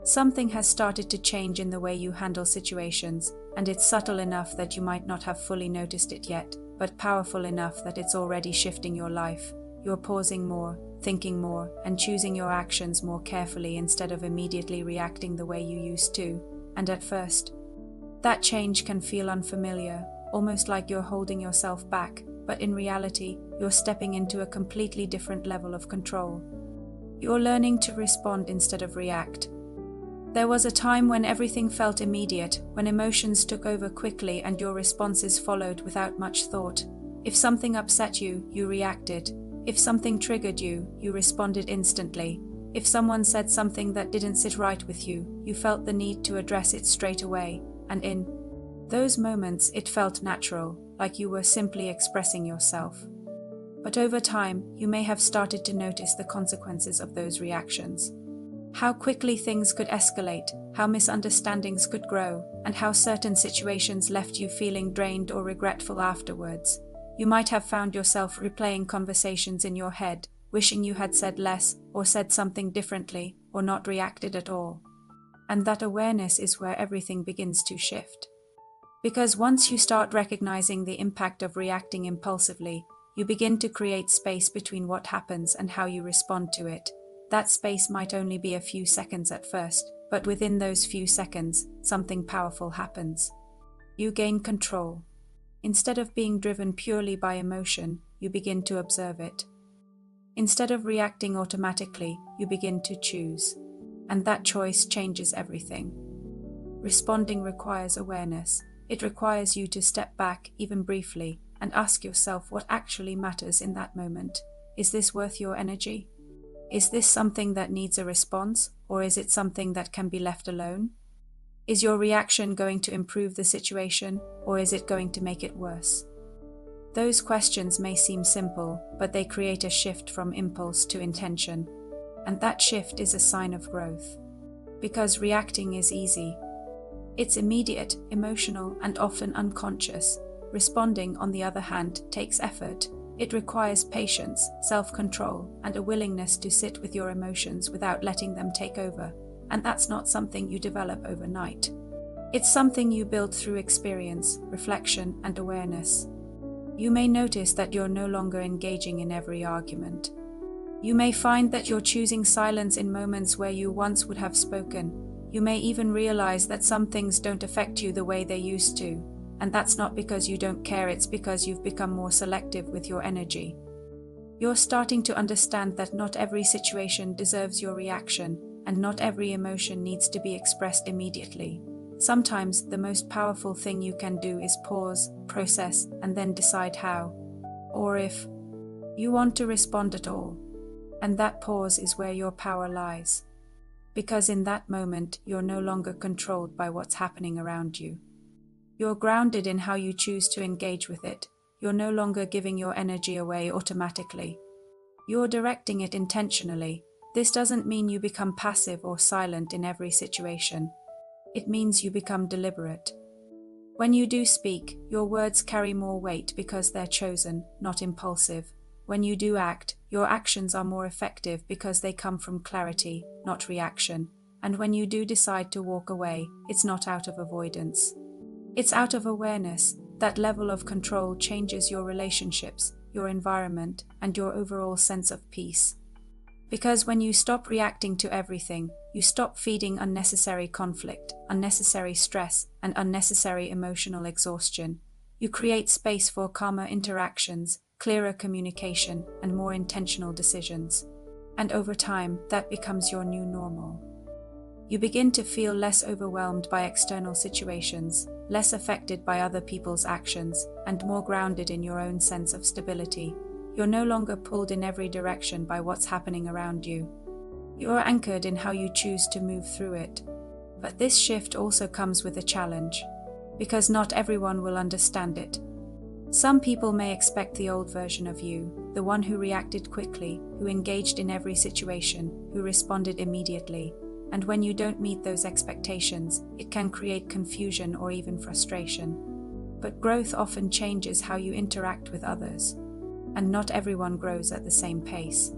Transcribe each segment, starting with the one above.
Something has started to change in the way you handle situations, and it's subtle enough that you might not have fully noticed it yet, but powerful enough that it's already shifting your life. You're pausing more, thinking more, and choosing your actions more carefully instead of immediately reacting the way you used to. And at first, that change can feel unfamiliar, almost like you're holding yourself back, but in reality, you're stepping into a completely different level of control. You're learning to respond instead of react. There was a time when everything felt immediate, when emotions took over quickly and your responses followed without much thought. If something upset you, you reacted. If something triggered you, you responded instantly. If someone said something that didn't sit right with you, you felt the need to address it straight away, and in those moments it felt natural, like you were simply expressing yourself. But over time, you may have started to notice the consequences of those reactions. How quickly things could escalate, how misunderstandings could grow, and how certain situations left you feeling drained or regretful afterwards. You might have found yourself replaying conversations in your head, wishing you had said less, or said something differently, or not reacted at all. And that awareness is where everything begins to shift. Because once you start recognizing the impact of reacting impulsively, you begin to create space between what happens and how you respond to it. That space might only be a few seconds at first, but within those few seconds, something powerful happens. You gain control. Instead of being driven purely by emotion, you begin to observe it. Instead of reacting automatically, you begin to choose. And that choice changes everything. Responding requires awareness. It requires you to step back, even briefly, and ask yourself what actually matters in that moment. Is this worth your energy? Is this something that needs a response, or is it something that can be left alone? Is your reaction going to improve the situation, or is it going to make it worse? Those questions may seem simple, but they create a shift from impulse to intention. And that shift is a sign of growth. Because reacting is easy. It's immediate, emotional, and often unconscious. Responding, on the other hand, takes effort. It requires patience, self-control, and a willingness to sit with your emotions without letting them take over. And that's not something you develop overnight. It's something you build through experience, reflection, and awareness. You may notice that you're no longer engaging in every argument. You may find that you're choosing silence in moments where you once would have spoken. You may even realize that some things don't affect you the way they used to. And that's not because you don't care, it's because you've become more selective with your energy. You're starting to understand that not every situation deserves your reaction, and not every emotion needs to be expressed immediately. Sometimes the most powerful thing you can do is pause, process, and then decide how, or if, you want to respond at all. And that pause is where your power lies. Because in that moment, you're no longer controlled by what's happening around you. You're grounded in how you choose to engage with it. You're no longer giving your energy away automatically. You're directing it intentionally. This doesn't mean you become passive or silent in every situation. It means you become deliberate. When you do speak, your words carry more weight because they're chosen, not impulsive. When you do act, your actions are more effective because they come from clarity, not reaction. And when you do decide to walk away, it's not out of avoidance. It's out of awareness. That level of control changes your relationships, your environment, and your overall sense of peace. Because when you stop reacting to everything, you stop feeding unnecessary conflict, unnecessary stress, and unnecessary emotional exhaustion. You create space for calmer interactions, clearer communication, and more intentional decisions. And over time, that becomes your new normal. You begin to feel less overwhelmed by external situations, less affected by other people's actions, and more grounded in your own sense of stability. You're no longer pulled in every direction by what's happening around you. You're anchored in how you choose to move through it. But this shift also comes with a challenge, because not everyone will understand it. Some people may expect the old version of you, the one who reacted quickly, who engaged in every situation, who responded immediately. And when you don't meet those expectations, it can create confusion or even frustration. But growth often changes how you interact with others. And not everyone grows at the same pace.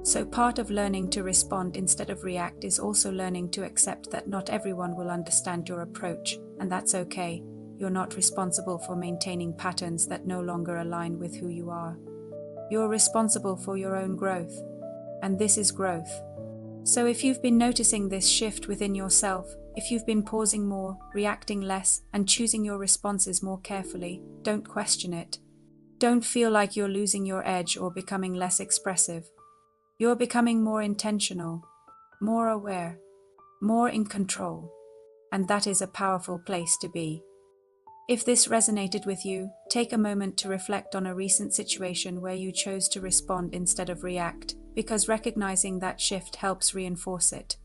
So part of learning to respond instead of react is also learning to accept that not everyone will understand your approach, and that's okay. You're not responsible for maintaining patterns that no longer align with who you are. You're responsible for your own growth, and this is growth. So if you've been noticing this shift within yourself, if you've been pausing more, reacting less, and choosing your responses more carefully, don't question it. Don't feel like you're losing your edge or becoming less expressive. You're becoming more intentional, more aware, more in control, and that is a powerful place to be. If this resonated with you, take a moment to reflect on a recent situation where you chose to respond instead of react, because recognizing that shift helps reinforce it.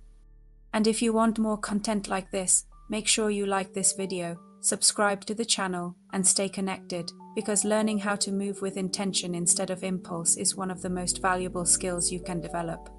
And if you want more content like this, make sure you like this video, subscribe to the channel, and stay connected, because learning how to move with intention instead of impulse is one of the most valuable skills you can develop.